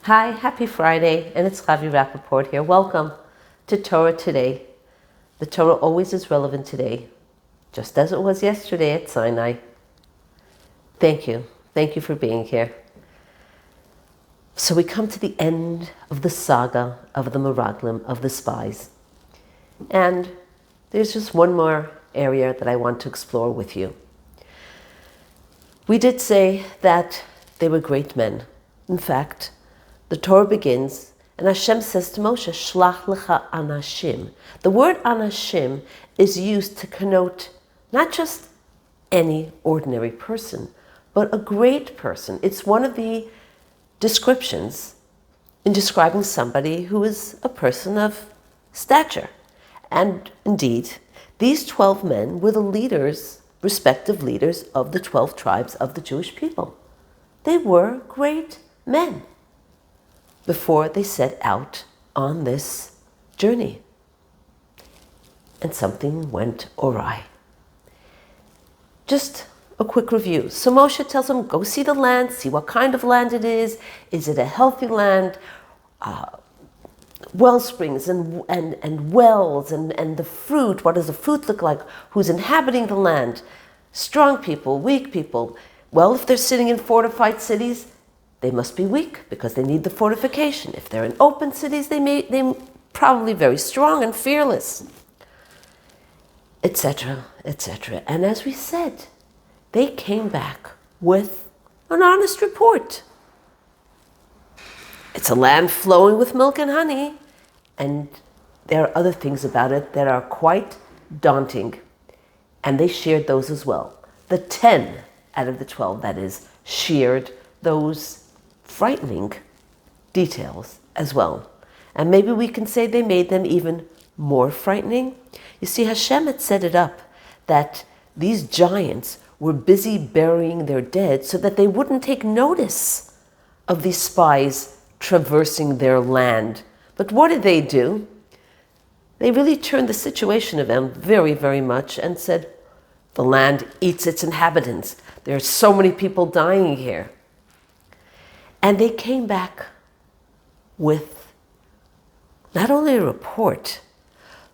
Hi, happy Friday, and it's Chavi Rappaport here. Welcome to Torah Today. The Torah always is relevant today, just as it was yesterday at Sinai. Thank you. Thank you for being here. So we come to the end of the saga of the Meraglim, of the Spies. And there's just one more area that I want to explore with you. We did say that they were great men. In fact, the Torah begins, and Hashem says to Moshe, Shlach lecha anashim. The word anashim is used to connote not just any ordinary person, but a great person. It's one of the descriptions in describing somebody who is a person of stature. And indeed, these 12 men were the leaders, respective leaders of the 12 tribes of the Jewish people. They were great men before they set out on this journey. And something went awry. Just a quick review. So Moshe tells them, go see the land, see what kind of land it is. Is it a healthy land? Well springs and wells and the fruit. What does the fruit look like? Who's inhabiting the land? Strong people, weak people. Well, if they're sitting in fortified cities, they must be weak because they need the fortification. If they're in open cities, they're probably very strong and fearless, etc., etc. And as we said, they came back with an honest report. It's a land flowing with milk and honey, and there are other things about it that are quite daunting, and they shared those as well. The 10 out of the 12, that is, shared those frightening details as well. And maybe we can say they made them even more frightening. You see, Hashem had set it up that these giants were busy burying their dead so that they wouldn't take notice of these spies traversing their land. But what did they do? They really turned the situation of them very, very much and said, the land eats its inhabitants. There are so many people dying here. And they came back with not only a report,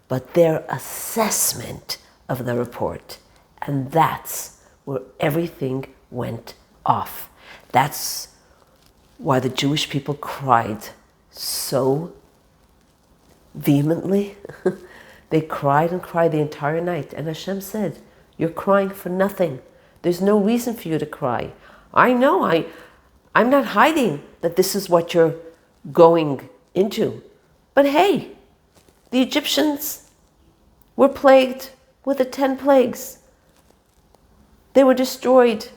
but their assessment of the report. And that's where everything went off. That's why the Jewish people cried so vehemently. They cried and cried the entire night. And Hashem said, you're crying for nothing. There's no reason for you to cry. I know, I'm not hiding that this is what you're going into. But hey, the Egyptians were plagued with the 10 plagues. They were destroyed,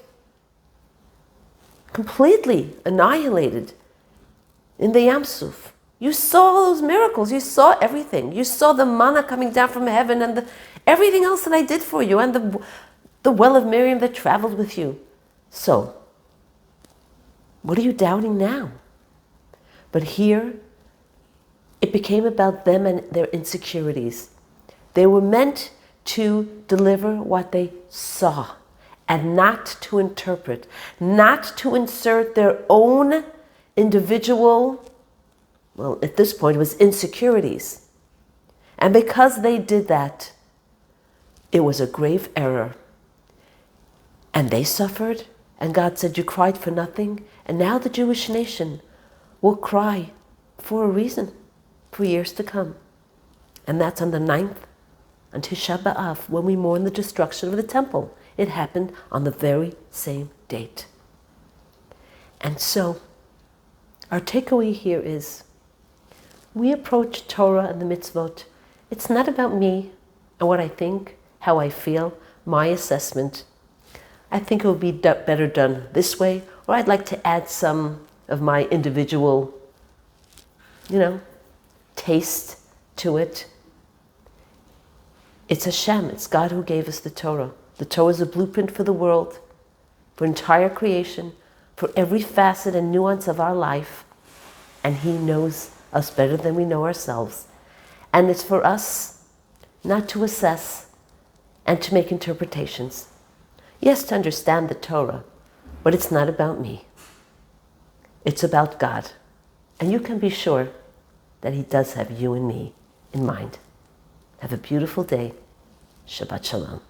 completely annihilated in the Yam Suf. You saw those miracles. You saw everything. You saw the manna coming down from heaven and everything else that I did for you and the well of Miriam that traveled with you. So, what are you doubting now? But here, it became about them and their insecurities. They were meant to deliver what they saw and not to interpret, not to insert their own individual, well, at this point it was insecurities. And because they did that, it was a grave error. And they suffered, and God said, you cried for nothing. And now the Jewish nation will cry for a reason, for years to come. And that's on the 9th, on Tisha B'Av, when we mourn the destruction of the temple. It happened on the very same date. And so, our takeaway here is, we approach Torah and the mitzvot. It's not about me and what I think, how I feel, my assessment. I think it would be better done this way, or I'd like to add some of my individual, taste to it. It's Hashem, it's God who gave us the Torah. The Torah is a blueprint for the world, for entire creation, for every facet and nuance of our life. And He knows us better than we know ourselves. And it's for us not to assess and to make interpretations. Yes, to understand the Torah, but it's not about me. It's about God. And you can be sure that He does have you and me in mind. Have a beautiful day. Shabbat Shalom.